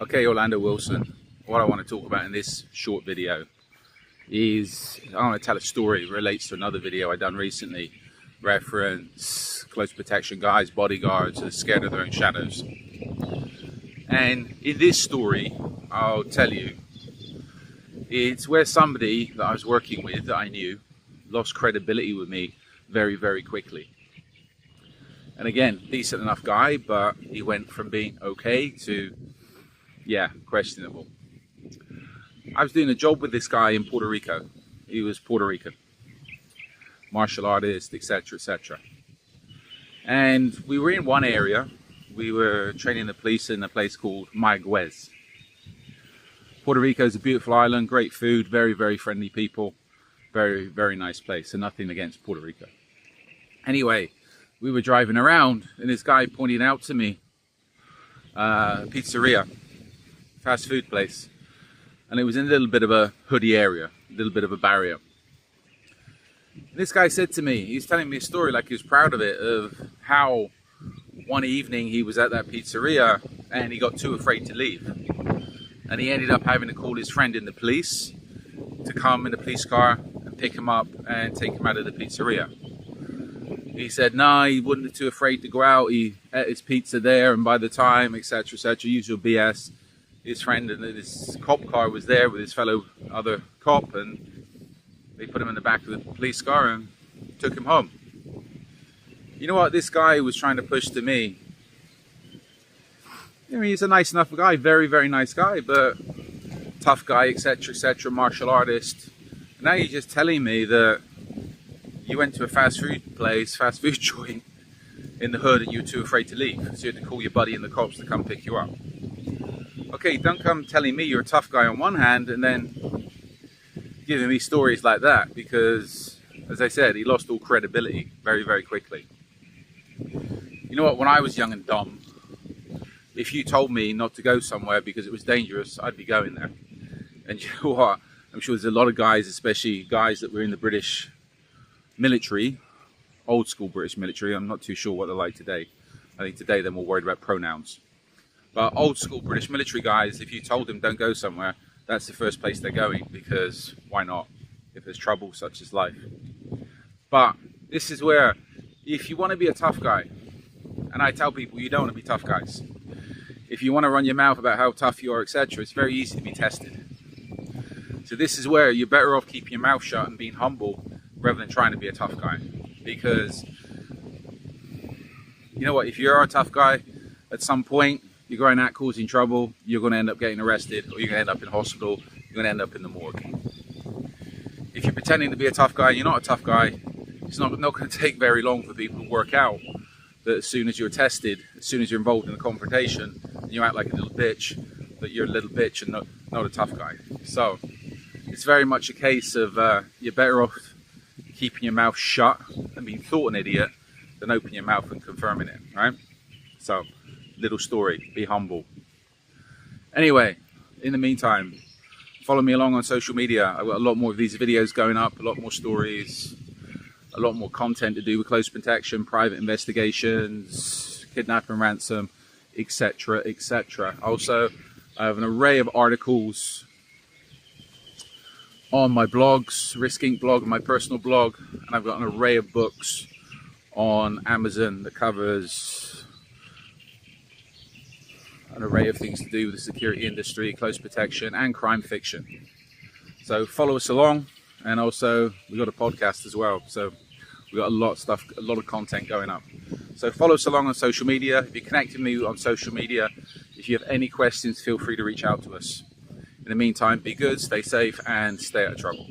Okay, Orlando Wilson, what I want to talk about in this short video is I want to tell a story. It relates to another video I done recently, reference close protection guys, bodyguards are scared of their own shadows. And in this story, I'll tell you, it's where somebody that I was working with, that I knew, lost credibility with me very, very quickly. And again, decent enough guy, but he went from being okay to, yeah, questionable. I was doing a job with this guy in Puerto Rico. He was Puerto Rican, martial artist, etc., etc. And we were in one area. We were training the police in a place called Mayagüez. Puerto Rico is a beautiful island, great food, very, very friendly people, very, very nice place, and nothing against Puerto Rico. Anyway, we were driving around, and this guy pointed out to me pizzeria, fast food place, and it was in a little bit of a hoodie area, a little bit of a barrier. This guy said to me, he's telling me a story like he was proud of it, of how one evening he was at that pizzeria and he got too afraid to leave, and he ended up having to call his friend in the police to come in the police car and pick him up and take him out of the pizzeria. He said no, he wasn't too afraid to go out. He ate his pizza there, and by the time, etc., etc., usual BS, his friend and his cop car was there with his fellow other cop, and they put him in the back of the police car and took him home. You know what this guy was trying to push to me? I mean, he's a nice enough guy, very, very nice guy, but tough guy, etc., etc., martial artist. And now you're just telling me that you went to a fast food place, fast food joint in the hood, and you were too afraid to leave, so you had to call your buddy and the cops to come pick you up. Okay, don't come telling me you're a tough guy on one hand and then giving me stories like that, because, as I said, he lost all credibility very, very quickly. You know what, when I was young and dumb, if you told me not to go somewhere because it was dangerous, I'd be going there. And you know what, I'm sure there's a lot of guys, especially guys that were in the British military, old school British military, I'm not too sure what they're like today. I think today they're more worried about pronouns. But old school British military guys, if you told them don't go somewhere, that's the first place they're going, because why not, if there's trouble such as life. But this is where, if you want to be a tough guy, and I tell people you don't want to be tough guys, if you want to run your mouth about how tough you are, etc., it's very easy to be tested. So this is where you're better off keeping your mouth shut and being humble rather than trying to be a tough guy. Because you know what, if you're a tough guy, at some point you're going out causing trouble, you're going to end up getting arrested, or you're going to end up in hospital, you're going to end up in the morgue. If you're pretending to be a tough guy and you're not a tough guy, it's not going to take very long for people to work out that as soon as you're tested, as soon as you're involved in a confrontation, and you act like a little bitch, that you're a little bitch and not a tough guy. So it's very much a case of you're better off keeping your mouth shut and being thought an idiot than opening your mouth and confirming it, right? So, little story, be humble. Anyway, in the meantime, follow me along on social media. I've got a lot more of these videos going up, a lot more stories, a lot more content to do with close protection, private investigations, kidnap and ransom, etc., etc. Also, I have an array of articles on my blogs, Risk Inc. blog and my personal blog, and I've got an array of books on Amazon that covers an array of things to do with the security industry, close protection, and crime fiction. So follow us along, and also we've got a podcast as well. So we've got a lot of stuff, a lot of content going up. So follow us along on social media. If you connect with me on social media, if you have any questions, feel free to reach out to us. In the meantime, be good, stay safe, and stay out of trouble.